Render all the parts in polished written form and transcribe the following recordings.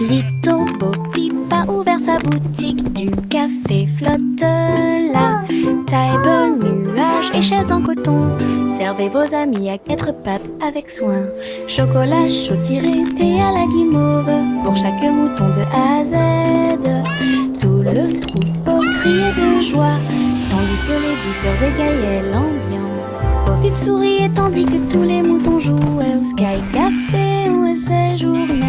Little Bo Peep a ouvert sa boutique, du café flotte là. Table, nuages et chaises en coton, servez vos amis à quatre pattes avec soin. Chocolat chaud tiré, thé à la guimauve, pour chaque mouton de A à Z. Tout le troupeau criait de joie, tandis que les douceurs égayaient l'ambiance. Bo Peep souriait tandis que tous les moutons jouaient au Sky Café où elle séjournait.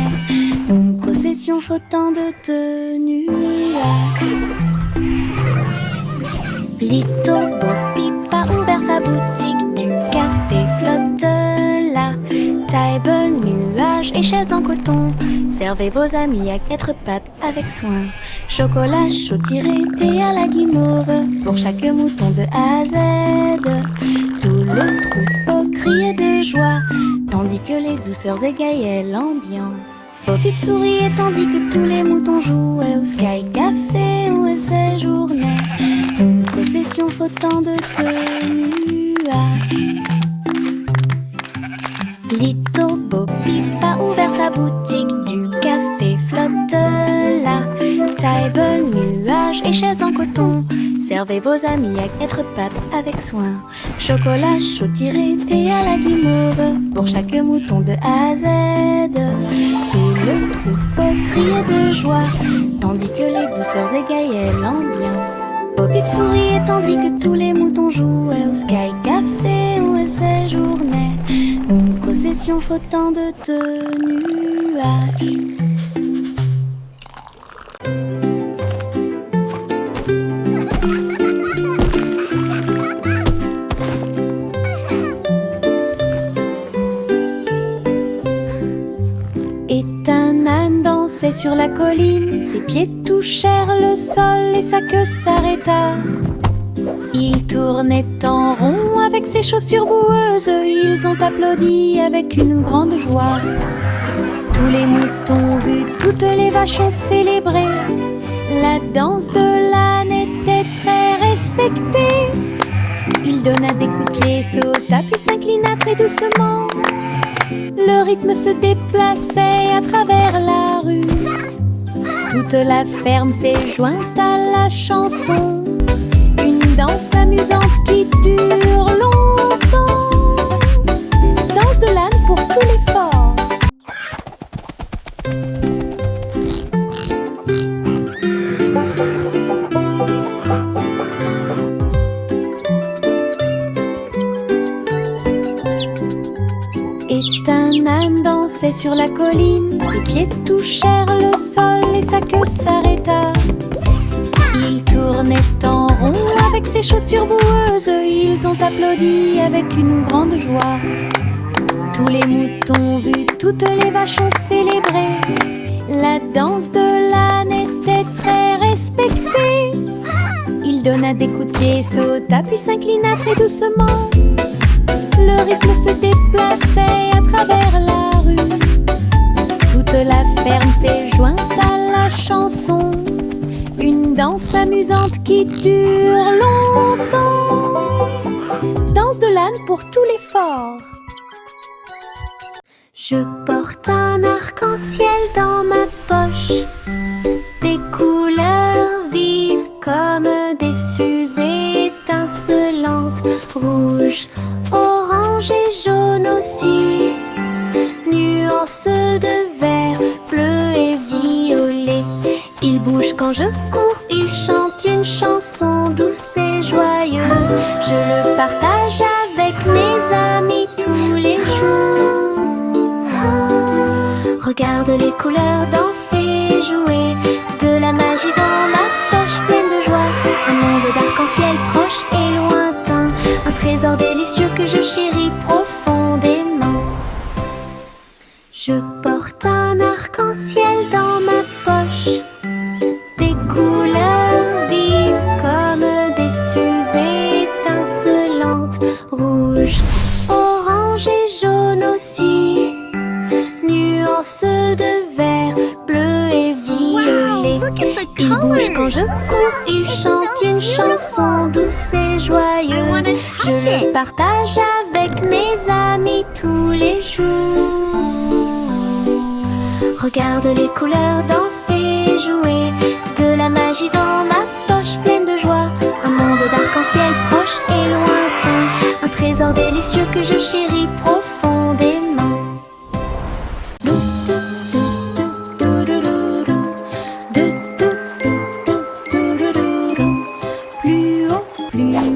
Une procession flottant de nuages. Little Bo Peep a ouvert sa boutique, du café flotte là. Table, nuages et chaises en coton, servez vos amis à quatre pattes avec soin. Chocolat chaud tiré, thé à la guimauve, pour chaque mouton de A à Z. Tout le troupeau criait de joie, tandis que les douceurs égayaient l'ambiance. Bo Peep souriait tandis que tous les moutons jouaient au Sky Café où elle séjournait. Une procession flottant de nuages. Little Bo Peep a ouvert sa boutique, du café flotte là. Table, nuages et chaises en coton, servez vos amis à quatre pattes avec soin. Chocolat chaud tiré, thé à la guimauve, pour chaque mouton de A à Z. Tout le troupeau criait de joie, tandis que les douceurs égayaient l'ambiance. Bo Peep souriait tandis que tous les moutons jouaient au Sky Café où elle séjournait. Une procession flottant de nuages. Sur la colline, ses pieds touchèrent le sol et sa queue s'arrêta. Il tournait en rond avec ses chaussures boueuses, ils ont applaudi avec une grande joie. Tous les moutons vus, toutes les vaches ont célébré. La danse de l'âne était très respectée. Il donna des coups de pied, sauta puis s'inclina très doucement. Le rythme se déplaçait à travers la rue. Toute la ferme s'est jointe à la chanson. Une danse amusante qui dure longtemps. Danse de l'âne pour tous les forts. Et un âne dansait sur la colline, ses pieds touchèrent le sol et sa queue s'arrêta. Il tournait en rond avec ses chaussures boueuses, ils ont applaudi avec une grande joie. Tous les moutons vus, toutes les vaches ont célébré. La danse de l'âne était très respectée. Il donna des coups de pied, sauta puis s'inclina très doucement. Le rythme se déplaçait à travers la rue. Toute la ferme s'est jointe à la chanson. Une danse amusante qui dure longtemps. Danse de l'âne pour tous les forts. Je porte un arc-en-ciel dans ma poche, des couleurs vives comme des fusées étincelantes, rouge, orange et jaune aussi, nuances de vert, bleu et violet. Il bouge quand je cours, il chante une chanson douce et joyeuse. Je le partage avec mes amis tous les jours. Regarde les couleurs danser, jouer, de la magie dans ma poche pleine de joie. Un monde d'arc-en-ciel proche et lointain, un trésor délicieux que je chéris profondément. Je porte un arc-en-ciel dans ma poche, des couleurs vives comme des fusées étincelantes, rouge, orange et jaune aussi, nuances de vert, bleu et violet. Il bouge quand je cours, il chante une chanson douce et joyeuse. Je le partage avec mes amis tous les jours. Regarde les couleurs danser, jouer, de la magie dans ma poche pleine de joie. Un monde d'arc-en-ciel proche et lointain, un trésor délicieux que je chéris profondément. Plus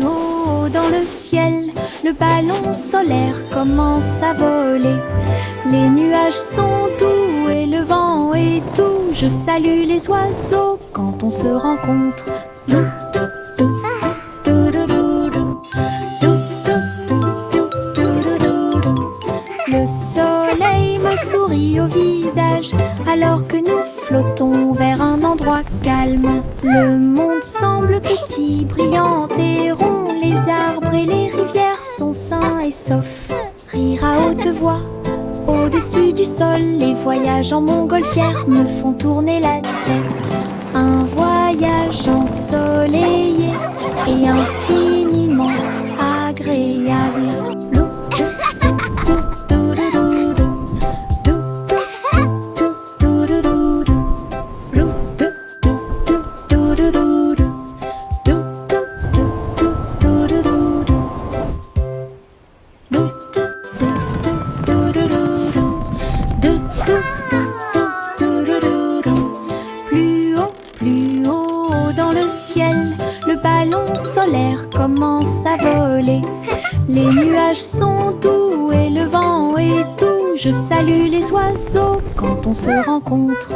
haut dans le ciel, le ballon solaire commence à voler. Les nuages sont doux et le vent est doux. Je salue les oiseaux quand on se rencontre. Le soleil me sourit au visage alors que nous flottons vers un endroit calme. Le monde semble petit, brillant et rond. Les arbres et les rivières sont sains et saufs. Rire à haute voix au-dessus du sol, les voyages en montgolfière me font tourner la tête. Un voyage ensoleillé et infiniment agréable. Plus haut dans le ciel, le ballon solaire commence à voler. Les nuages sont doux et le vent est doux. Je salue les oiseaux quand on se rencontre.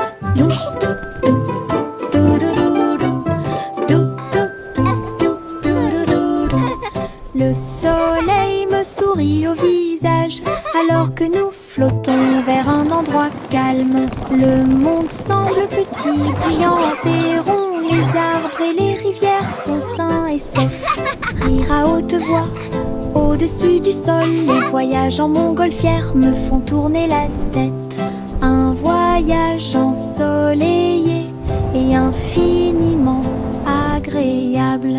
Le soleil me sourit au visage alors que nous flottons vers un endroit calme. Le monde semble petit, brillant et rond. Les arbres et les rivières sont sains et saufs. Rire à haute voix au-dessus du sol, les voyages en montgolfière me font tourner la tête. Un voyage ensoleillé et infiniment agréable.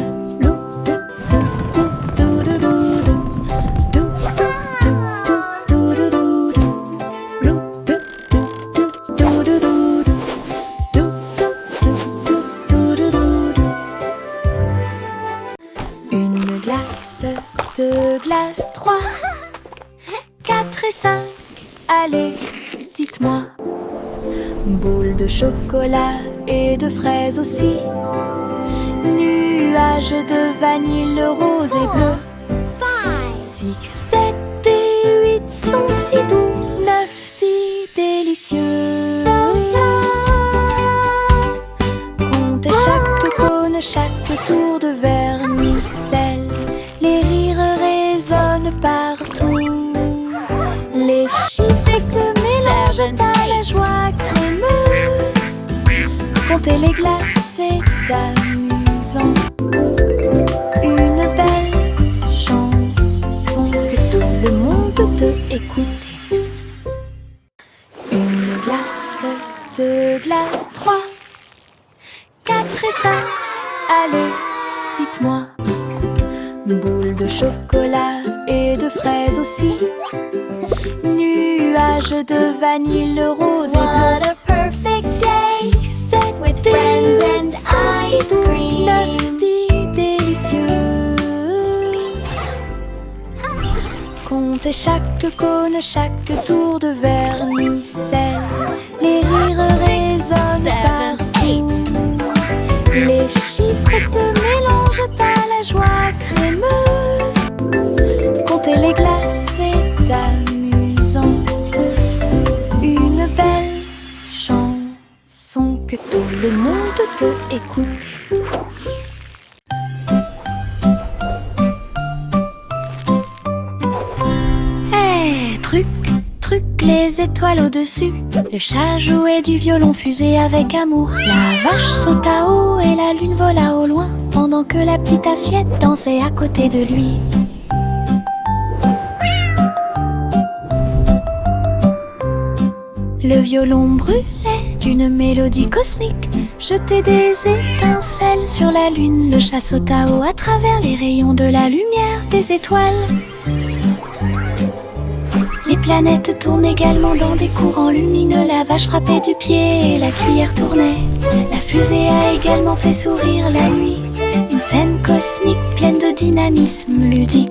Une glace, deux glaces, 3, 4 et 5, allez, dites-moi. Boule de chocolat et de fraises aussi. Nuages de vanille rose et bleu. 6, 7 et 8 sont si doux. 9, 10 délicieux. Comptez chaque cône, chaque tour de vermicelle. Les rires résonnent partout. Les chiffres se mélangent à la joie crémeuse. Compter les glaces est amusant. Une belle chanson que tout le monde peut écouter. Une glace, deux glaces, 3, 4 et 5, allez, dites-moi. Boule de chocolat et de fraises aussi. Nuages de vanille rose et bleu. What a perfect day 6, 7 with friends and ice cream. 9, 10 délicieux. Comptez chaque cône, chaque tour de vermicelle. Les rires résonnent 7, partout. Les chiffres se mélangent à la joie crémeuse. Compter les glaces est amusant. Une belle chanson que tout le monde peut écouter. Hey, truc, truc, les étoiles au-dessus. Le chat jouait du violon fusé avec amour. La vache sauta haut et la lune vola au loin, pendant que la petite assiette dansait à côté de lui. Le violon brûlait d'une mélodie cosmique, jetait des étincelles sur la lune. Le chat sauta haut à travers les rayons de la lumière des étoiles. Les planètes tournent également dans des courants lumineux. La vache frappait du pied et la cuillère tournait. La fusée a également fait sourire la nuit. Une scène cosmique pleine de dynamisme ludique.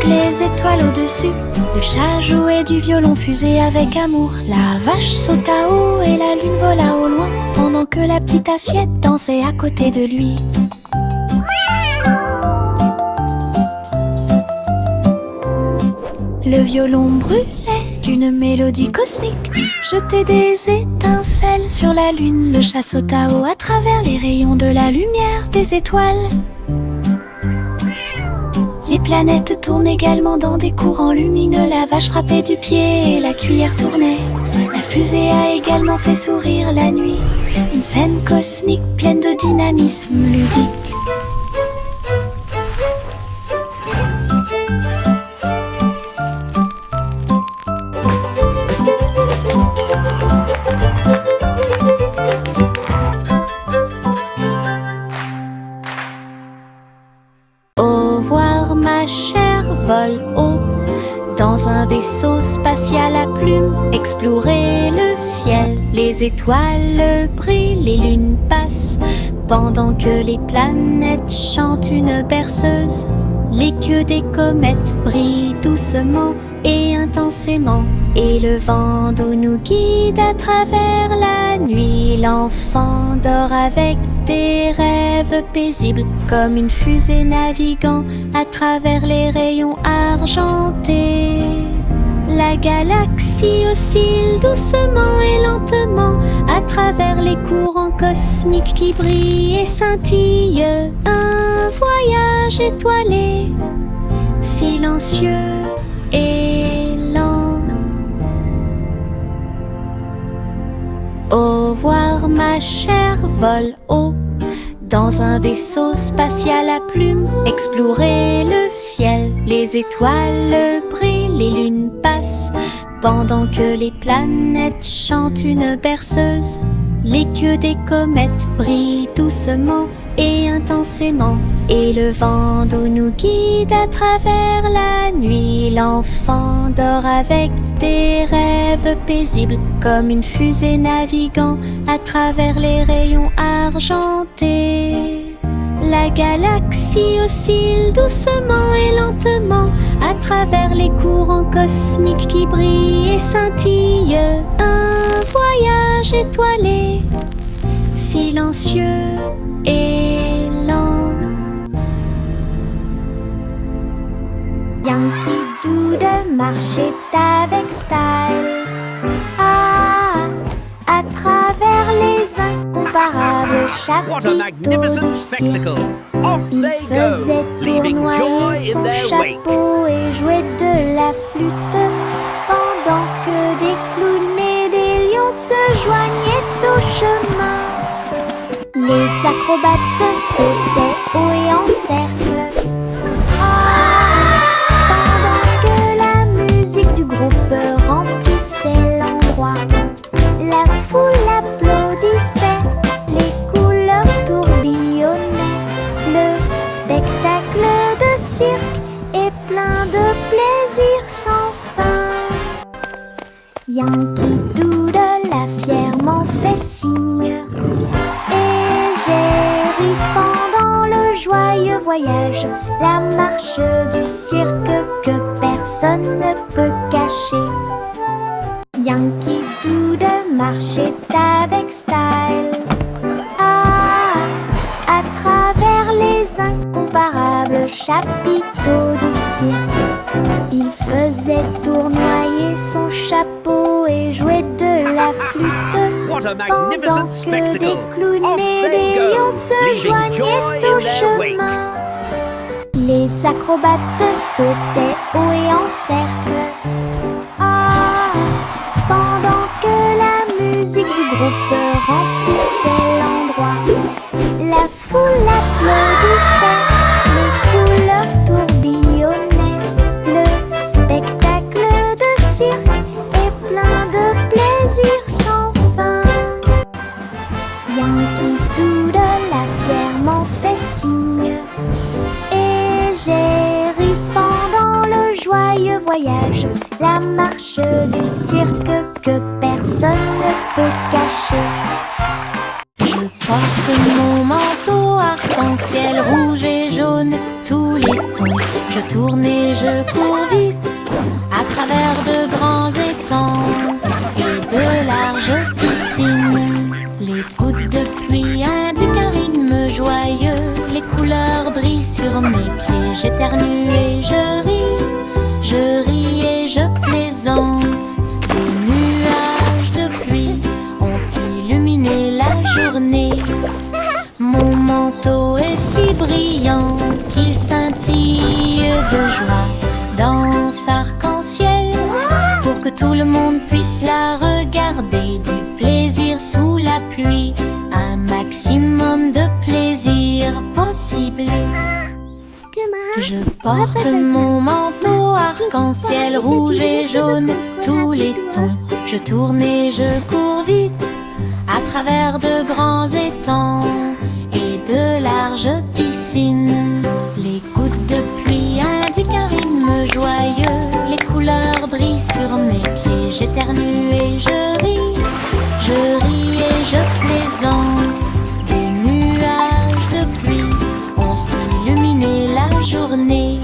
Les étoiles au-dessus. Le chat jouait du violon fusée avec amour. La vache sauta haut et la lune vola au loin, pendant que la petite assiette dansait à côté de lui. Le violon brûlait d'une mélodie cosmique, jetait des étincelles sur la lune. Le chat sauta haut à travers les rayons de la lumière des étoiles. Les planètes tournent également dans des courants lumineux. La vache frappait du pied et la cuillère tournait. La fusée a également fait sourire la nuit. Une scène cosmique pleine de dynamisme ludique. Ma chère vole haut dans un vaisseau spatial à plumes. Explorer le ciel, les étoiles brillent, les lunes passent, pendant que les planètes chantent une berceuse. Les queues des comètes brillent doucement et intensément, et le vent d'eau nous guide à travers la nuit. L'enfant dort avec des rêves paisibles, comme une fusée naviguant à travers les rayons argentés. La galaxie oscille doucement et lentement à travers les courants cosmiques qui brillent et scintillent. Un voyage étoilé, silencieux et lent. Au revoir ma chère, vole haut dans un vaisseau spatial à plumes. Explorer le ciel, les étoiles brillent, les lunes passent, pendant que les planètes chantent une berceuse. Les queues des comètes brillent doucement et intensément, et le vent d'eau nous guide à travers la nuit. L'enfant dort avec des rêves paisibles, comme une fusée naviguant à travers les rayons argentés. La galaxie oscille doucement et lentement à travers les courants cosmiques qui brillent et scintillent. Un voyage étoilé, silencieux et lent. Yankee Doodle marchait avec style à travers les incomparables What a chapiteaux magnificent du cirque. spectacle! Off Il they faisait go, leaving joy tournoyer in son their wake. chapeau et jouait de la flûte, pendant que des clowns et des lions se joignaient au chemin. Les acrobates sautaient haut et en cercle, pendant que la musique du groupe remplissait l'endroit. La foule applaudissait, les couleurs tourbillonnaient. Le spectacle de cirque est plein de plaisir sans fin. Yankee Doodle a fièrement fait signe, et j'ai ri pendant le joyeux voyage, la marche du cirque que personne ne peut cacher. Yankee Doodle marchait avec style à travers les incomparables chapiteaux du cirque. Il faisait tournoyer son chapeau et jouait de la flûte, What a pendant magnificent que spectacle! des clowns Off et they des go, lions se leaving joignaient joy au in their wake. chemin. Les acrobates sautaient haut et en cercle, pendant que la musique du groupe remplissait l'endroit. joyeux voyage, la marche du cirque que personne ne peut cacher. Je porte mon manteau arc-en-ciel rouge et jaune, tous les tons. Je tourne et je cours vite à travers de grands étangs et de larges piscines. Les gouttes de pluie indiquent un rythme joyeux, les couleurs brillent sur mes pieds. J'éternue et je ris et je plaisante. Des nuages de pluie ont illuminé la journée. Mon manteau est si brillant qu'il scintille de joie. Danse arc-en-ciel pour que tout le monde puisse la regarder. Du plaisir sous la pluie, un maximum de plaisir possible. Je porte mon manteau arc-en-ciel rouge et jaune, tous les tons. Je tourne et je cours vite à travers de grands étangs et de larges piscines. Les gouttes de pluie indiquent un rythme joyeux, les couleurs brillent sur mes pieds. J'éternue et je ris et je plaisante. Des nuages de pluie ont illuminé la journée.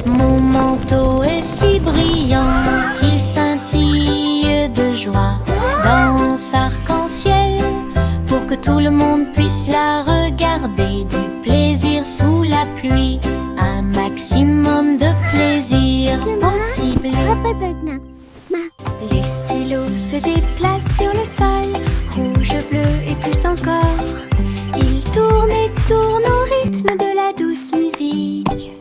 Mon manteau est si brillant qu'il scintille de joie. Danse arc-en-ciel pour que tout le monde puisse la regarder. Du plaisir sous la pluie, un maximum de plaisir possible. Les stylos se déplacent sur le sol, rouge, bleu et plus encore. Ils tournent et tournent au rythme de la douce musique.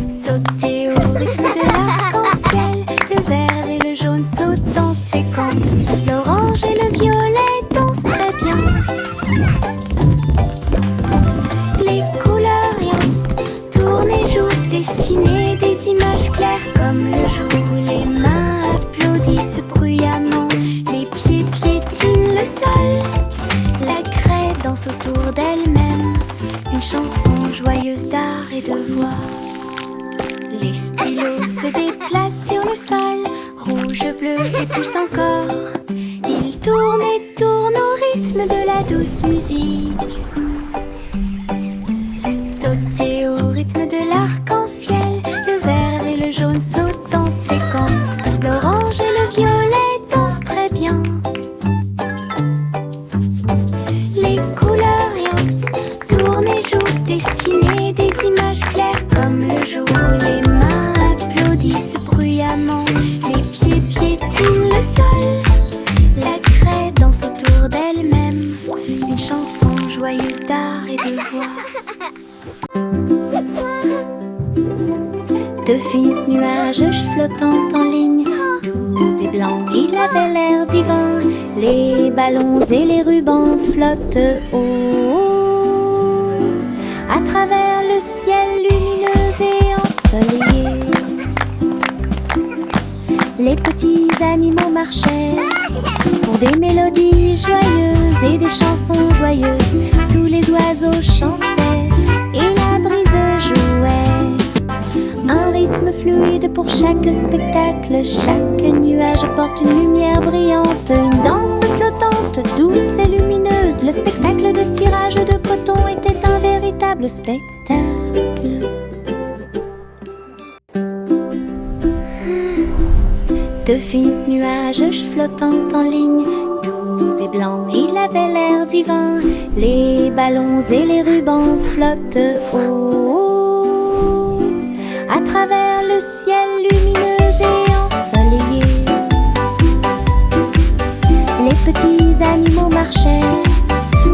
Sautez au rythme de l'arc-en-ciel, le vert et le jaune sautent en séquence. L'orange et le violet dansent très bien. Les couleurs riant, tournent et jouent, dessinent des images claires comme le jour. Les mains applaudissent bruyamment, les pieds piétinent le sol. La craie danse autour d'elle-même, une chanson joyeuse d'art et de voix. Les stylos se déplacent sur le sol, rouge, bleu et plus encore. Ils tournent et tournent au rythme de la douce musique. Sautez au rythme de l'arc-en-ciel, le vert et le jaune sautent en séquence. L'orange et le violet dansent très bien. Les couleurs riant, tournent et jouent, dessinent des images claires comme le jour. Les mains applaudissent bruyamment, les pieds piétinent le sol. La craie danse autour d'elle-même, une chanson joyeuse d'art et de voix. De fins nuages flottants en ligne, doux et blancs, il avait l'air divin. Les ballons et les rubans flottent haut à travers le ciel lumineux et ensoleillé. Les petits animaux marchaient pour des mélodies joyeuses et des chansons joyeuses. Tous les oiseaux chantaient et la brise jouait. Un rythme fluide pour chaque spectacle. Chaque nuage porte une lumière brillante. Une danse flottante, douce et lumineuse. Le spectacle de tirage de coton était un véritable spectacle. De fins nuages flottants en ligne, doux et blancs, il avait l'air divin. Les ballons et les rubans flottent haut à travers le ciel lumineux et ensoleillé. Les petits animaux marchaient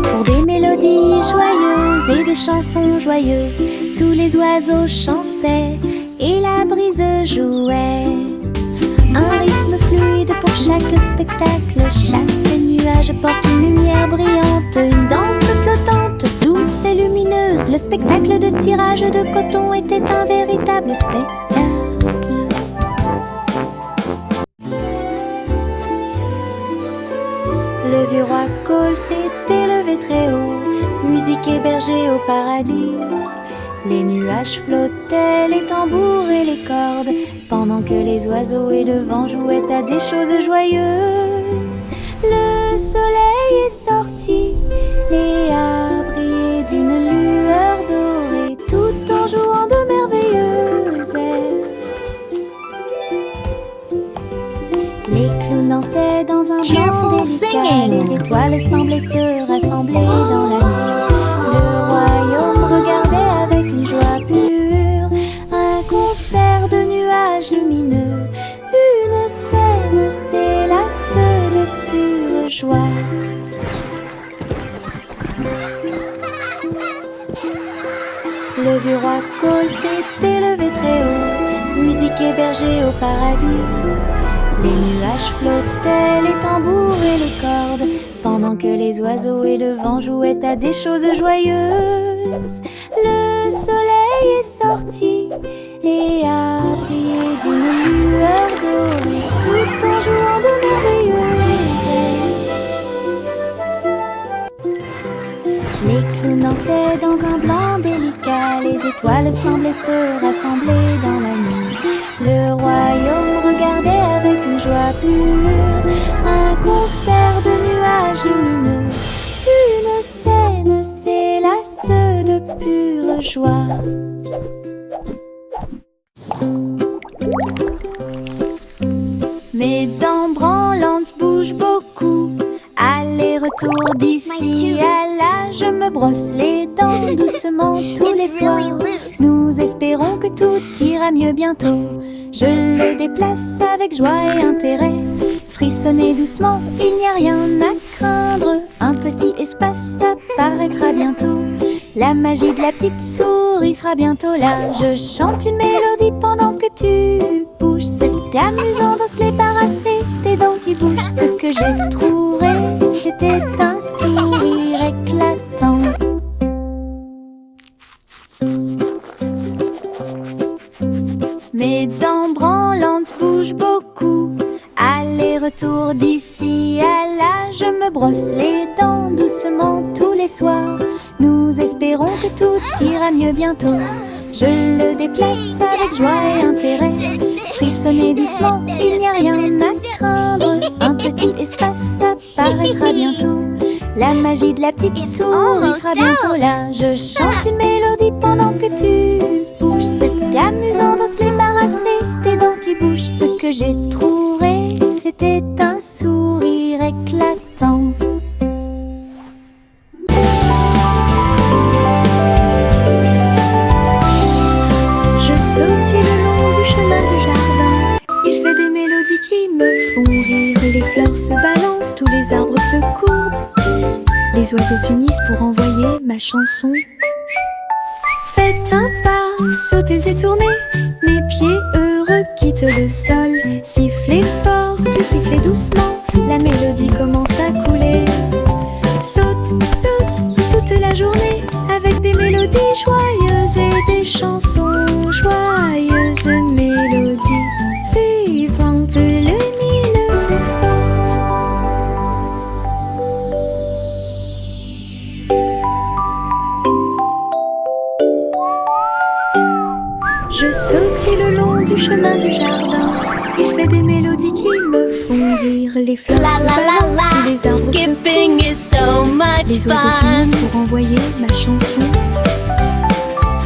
pour des mélodies joyeuses et des chansons joyeuses. Tous les oiseaux chantaient et la brise jouait. Un rythme fluide pour chaque spectacle. Chaque nuage porte une lumière brillante. Une danse flottante, douce et lumineuse. Le spectacle de tirage de coton était un véritable spectacle. Le vieux roi Cole s'est élevé très haut, musique hébergée au paradis. Les nuages flottaient, les tambours et les cordes, pendant que les oiseaux et le vent jouaient à des choses joyeuses. Le soleil est sorti et a brillé d'une lueur dorée, tout en jouant de merveilleuses airs. Les clowns dansaient dans un blanc délicat, les étoiles semblaient se rassembler dans la nuit. Le royaume regardait avec une joie pure un concert de nuages lumineux. Une scène s'élasse de pure joie. Le vieux roi Cole s'est élevé très haut, musique hébergée au paradis. Les nuages flottaient, les tambours et les cordes, pendant que les oiseaux et le vent jouaient à des choses joyeuses. Le soleil est sorti et a brillé d'une lueur dorée, tout en jouant de merveilleuses airs. Les clowns dansaient dans un blanc délicat, les étoiles semblaient se rassembler dans la nuit. Le royaume regardait avec une joie pure un concert de nuages lumineux. Une scène s'élasse de pure joie. Mes dents branlantes bougent beaucoup, aller-retour d'ici à là. Je me brosse les dents doucement tous les soirs. Nous espérons que tout ira mieux bientôt. Je le déplace avec joie et intérêt. Frissonnez doucement, il n'y a rien à craindre. Un petit espace apparaîtra bientôt. La magie de la petite souris sera bientôt là. Je chante une mélodie pendant que tu bouges. C'est amusant de se débarrasser des dents qui bougent. Ce que j'ai trouvé, c'était un sourire éclatant. Mes dents branlantes bougent beaucoup, aller-retour d'ici à là. Je me brosse les dents doucement tous les soirs. Nous espérons que tout ira mieux bientôt. Je le déplace avec joie et intérêt. Frissonnez doucement, il n'y a rien à craindre. Un petit espace apparaîtra bientôt. La magie de la petite souris sera bientôt là. Je chante une mélodie pendant que tu bouges. C'est amusant de se débarrasser des dents qui bougent. Ce que j'ai trouvé, c'était un sourire éclatant. Je sautille le long du chemin du jardin. Il fait des mélodies qui me font rire. Les fleurs se balancent, tous les arbres se courbent. Les oiseaux s'unissent pour envoyer ma chanson. Faites un pas, sautez et tournez. Mes pieds heureux quittent le sol. Sifflez fort, puis sifflez doucement. La mélodie commence à couler. Saute, saute toute la journée, avec des mélodies joyeuses et des chansons joyeuses. Mélodies vivantes, lumineuses et fortes. Je sautille le long du chemin du jardin. Il fait des mélodies qui me font rire. Les fleurs se balancent, tous les arbres Skipping is so much les oiseaux fun. s'unissent pour envoyer ma chanson.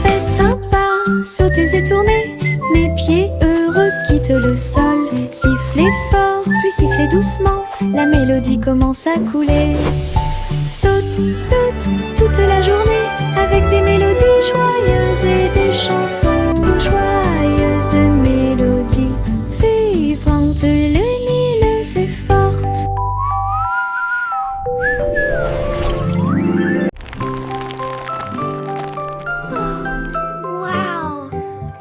Faites un pas, sautez et tournez. Mes pieds heureux quittent le sol. Sifflez fort, puis sifflez doucement. La mélodie commence à couler. Saute, saute toute la journée, avec des mélodies joyeuses et des chansons joyeuses. Mélodies vivantes, lumineuses et fortes. Wow.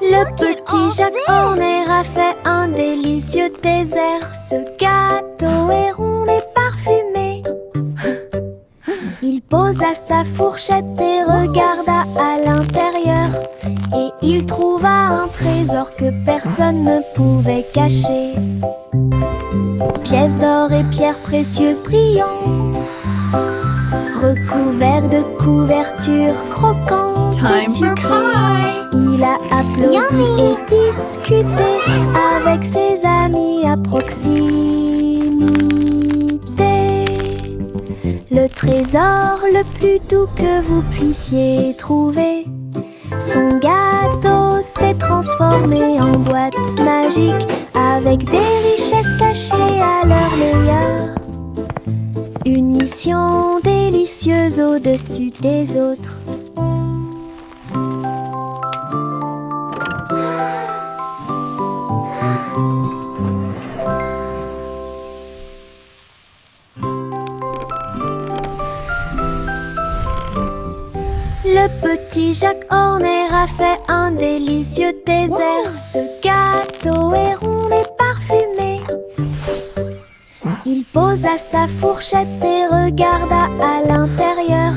Le petit Jacques Horner a fait un délicieux dessert. Ce gâteau est rond et parfumé. Il posa sa fourchette et regarda à l'intérieur. Et il trouva un trésor que personne ne pouvait cacher. Pièces d'or et pierres précieuses brillantes, recouvert de couvertures croquantes et sucrées. Il a applaudi et discuté avec ses amis à proximité. Le trésor le plus doux que vous puissiez trouver. Son gâteau s'est transformé en boîte magique avec des richesses cachées à leur meilleur. Une mission délicieuse au-dessus des autres. Le petit Jacques Horner a fait un délicieux dessert. Ce gâteau est rond et parfumé. Il posa sa fourchette et regarda à l'intérieur.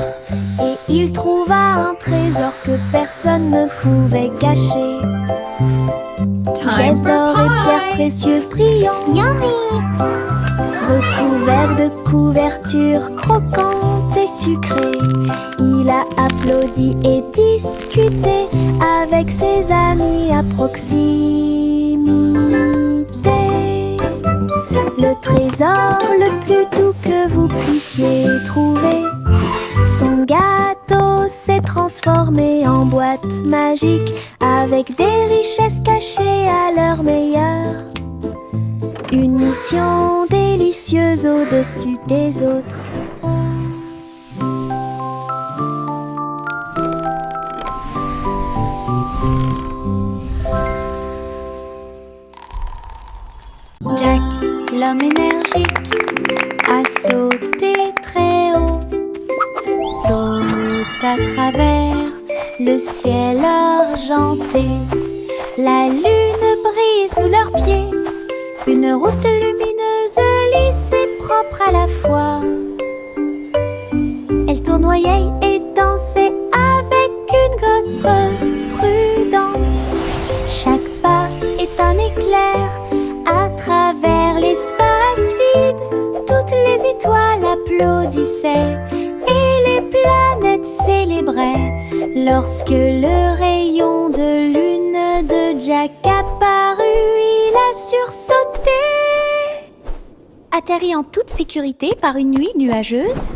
Et il trouva un trésor que personne ne pouvait cacher. Pièces d'or et pierres précieuses brillantes. Recouvert de couvertures croquantes et sucrées. Il a applaudi et discuté avec ses amis à proximité. Le trésor le plus doux que vous puissiez trouver. Son gâteau s'est transformé en boîte magique avec des richesses cachées à leur meilleur. Une mission délicieuse au-dessus des autres. Jack, l'homme énergique, a sauté très haut. Saute à travers le ciel argenté. La lune brille sous leurs pieds. Une route lumineuse, lisse et propre à la fois. Elle tournoyait et dansait avec une gosse prudente. Chaque pas est un éclair à travers l'espace vide. Toutes les étoiles applaudissaient et les planètes célébraient lorsque le rayon de lune de Jack apparut. Il a sursauté, atterri en toute sécurité par une nuit nuageuse.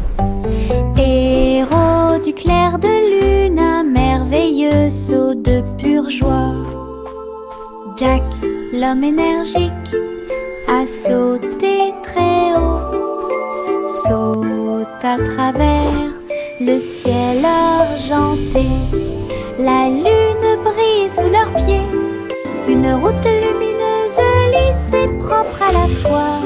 Héros du clair de lune, un merveilleux saut de pure joie. Jack, l'homme énergique, a sauté très haut. Saute à travers le ciel argenté. La lune brille sous leurs pieds. Une route lumineuse, lisse et propre à la fois.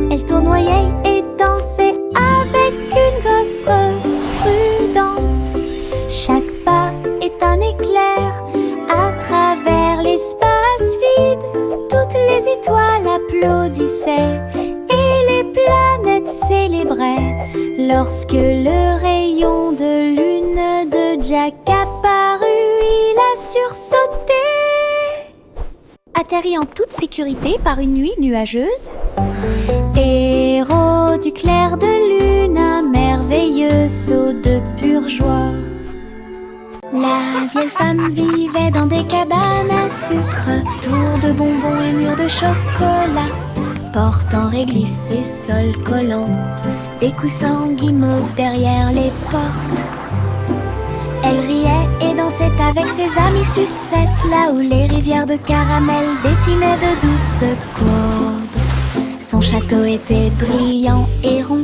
Elle tournoyait et dansait avec une gosse prudente. Chaque pas est un éclair à travers l'espace vide. Toutes les étoiles applaudissaient et les planètes célébraient lorsque le rayon de lune de Jack apparut. Il a sursauté, atterri en toute sécurité par une nuit nuageuse. Héros du clair de lune, un merveilleux saut de pure joie. La vieille femme vivait dans des cabanes à sucre, tours de bonbons et murs de chocolat, portes en réglisse et sols collants, des coussins guimauves derrière les portes. Elle riait et dansait avec ses amis sucettes, là où les rivières de caramel dessinaient de douces courbes. Son château était brillant et rond,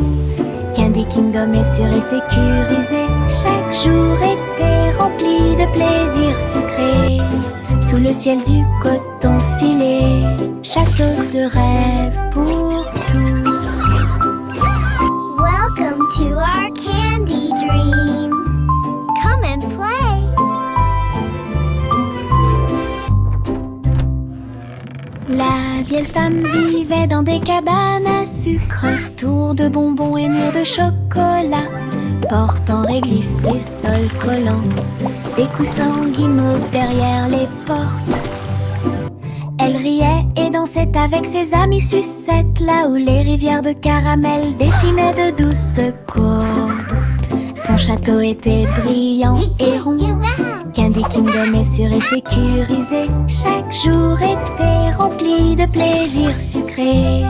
Candy Kingdom est sûr et sécurisé. Chaque jour était rempli de plaisirs sucrés, sous le ciel du coton filé. Château de rêve pour tous. Welcome to our candy dream. Come and play. La vieille femme vivait dans des cabanes à sucre, tours de bonbons et murs de chocolat, portes en réglisse et sols collants, des coussins guimauves derrière les portes. Elle riait et dansait avec ses amis sucettes, là où les rivières de caramel dessinaient de douces courbes. Son château était brillant et rond. Candy Kingdom est sûr et sécurisé. Chaque jour était rempli de plaisirs sucrés.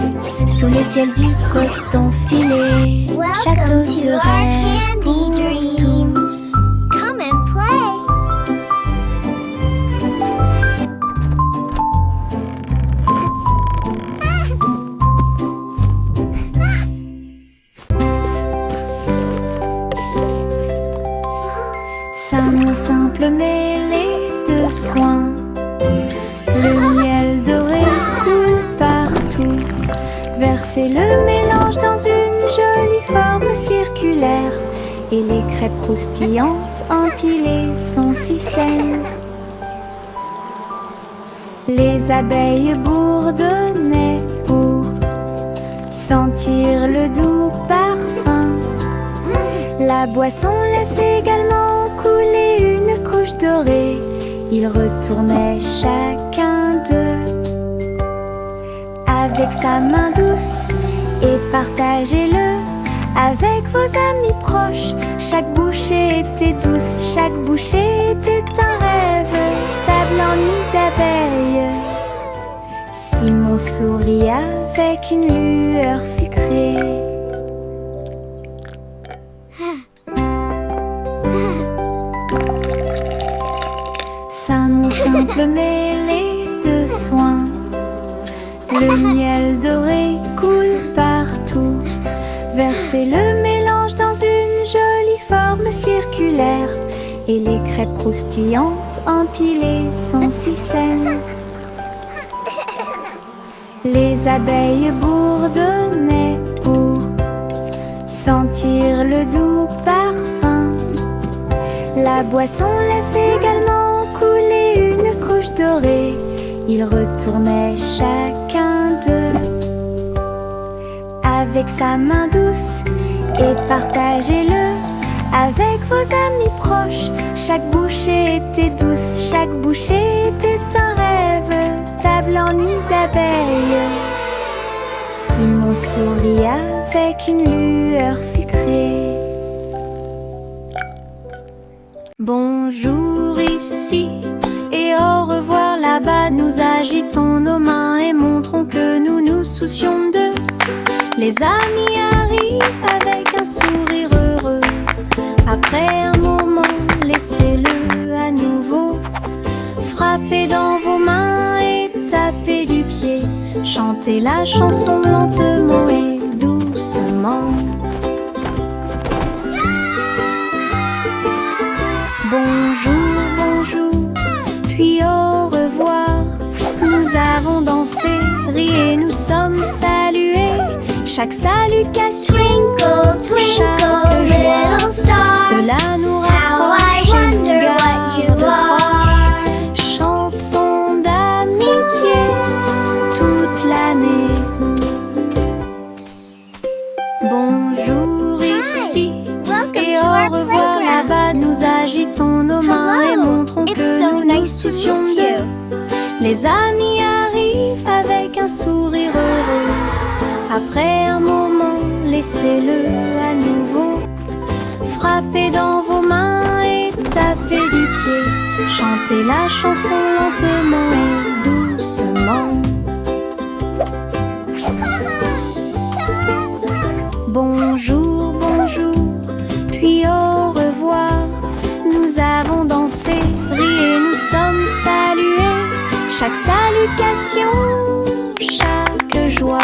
Sous les ciels du coton filé, château Welcome to de our rêve pour candy dream. tous. Come and play. Savon simple mêlé de soin, le miel doré coule partout. Versez le mélange dans une jolie forme circulaire, et les crêpes croustillantes empilées sont si saines. Les abeilles bourdonnaient pour sentir le doux parfum. La boisson laisse également couler une couche dorée. Ils retournaient chacun d'eux avec sa main douce et partagez-le avec vos amis proches. Chaque bouchée était douce, chaque bouchée était un rêve. Table en nid d'abeilles. Simon sourit avec une lueur sucrée. Savon simple mêlé de soin, le miel doré coule partout. Versez le mélange dans une jolie forme circulaire, et les crêpes croustillantes empilées sont si saines. Les abeilles bourdonnaient pour sentir le doux parfum. La boisson laisse également couler une couche dorée. Ils retournaient chacun d'eux avec sa main douce et partagez-le avec vos amis proches. Chaque bouchée était douce, chaque bouchée était un rêve. Table en nid d'abeilles. Simon sourit avec une lueur sucrée. Bonjour ici et au revoir là-bas. Nous agitons nos mains et montrons que nous nous soucions d'eux. Les amis arrivent avec un sourire heureux. Après un moment, laissez-le à nouveau. Frappez dans vos mains et tapez du pied. Chantez la chanson lentement et doucement. Bonjour, bonjour, puis au revoir. Nous avons dansé, ri et nous sommes salués. Chaque salutation, Twinkle, twinkle, chaque joie, little star. cela nous How I rapproche et nous wonder what you garde are. proches. Chanson d'amitié toute l'année. Bonjour ici Welcome et to au our revoir playground. là-bas. Nous agitons nos mains et Hello. montrons It's que so nous nous nice to soucions meet d'eux. you. Les amis arrivent avec un sourire heureux. Après un moment, laissez-le à nouveau. Frappez dans vos mains et tapez du pied. Chantez la chanson lentement et doucement. Bonjour, bonjour, puis au revoir. Nous avons dansé, ri et nous sommes salués. Chaque salutation, chaque joie,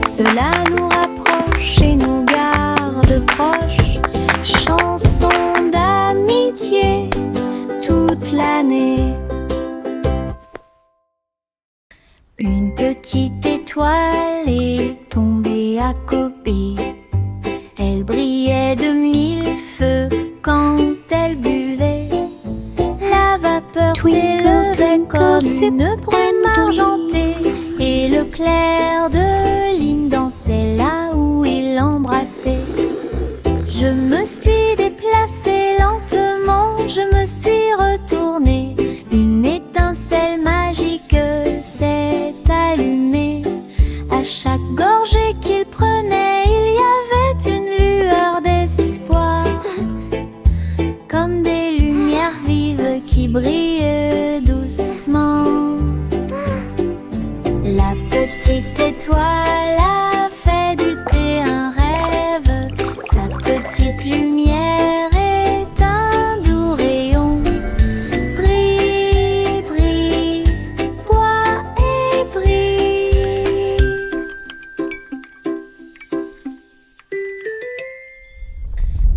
cela nous rapproche et nous garde proches. Chanson d'amitié toute l'année. Une petite étoile est tombée à Kobe. Elle brillait de mille feux quand elle buvait. La vapeur s'élevait comme une brume argentée, et le clair de lune dansait là où il l'embrassait. Je me suis déplacée lentement, je me suis retournée. Une étincelle magique s'est allumée. brille doucement. La petite étoile a fait du thé un rêve. Sa petite lumière est un doux rayon. Brille, brille, bois et brille.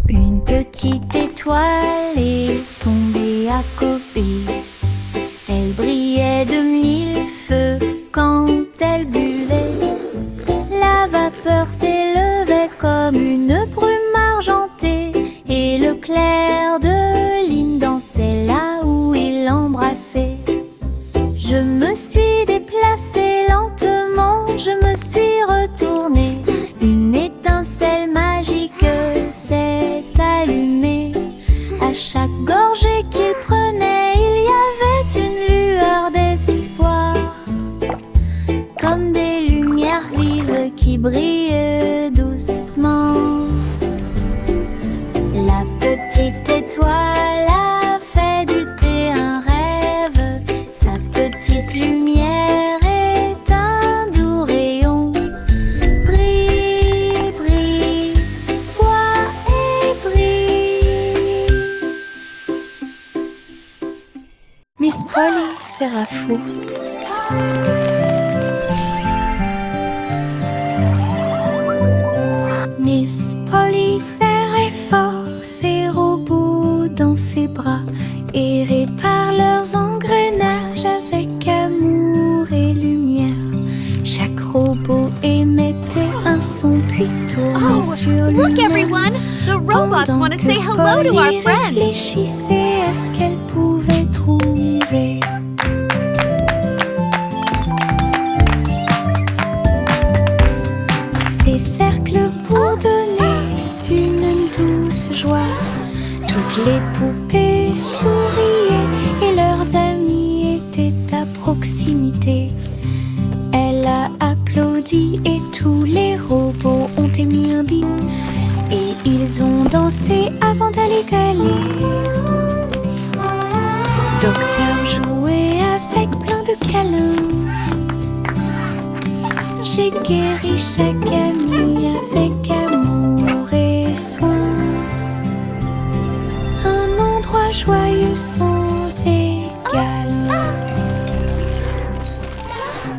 Une petite étoile est tombée à côté. Elle brillait de mille feux quand elle buvait. La vapeur s'élevait comme une brume argentée, et le clair de lune dansait là où il l'embrassait. Je me suis déplacée lentement, je me suis retournée. Une étincelle magique s'est allumée. À chaque gorgée qu'il prenait, il y avait une lueur d'espoir, comme des lumières vives qui brillent doucement. La petite étoile a fait du thé un rêve. Sa petite lumière est un doux rayon. Brille, brille, bois et brille. Miss Polly sera fou. Miss Polly serrait fort ses robots dans ses bras et répare leurs engrenages avec amour et lumière. Chaque robot émettait un son puis tournait sur lui-même. Look, everyone! The robots want to say hello to our friends. Réfléchissait à ce qu'elle pouvait trouver. Ces cercles bourdonnaient d'une douce joie. Toutes les poupées souriaient et leurs amis étaient à proximité. Elle a applaudi et tous les robots ont émis un bip. Et ils ont dansé avant d'aller gagner. Docteur jouait avec plein de câlins. J'ai guéri chaque ami avec amour et soin. Un endroit joyeux sans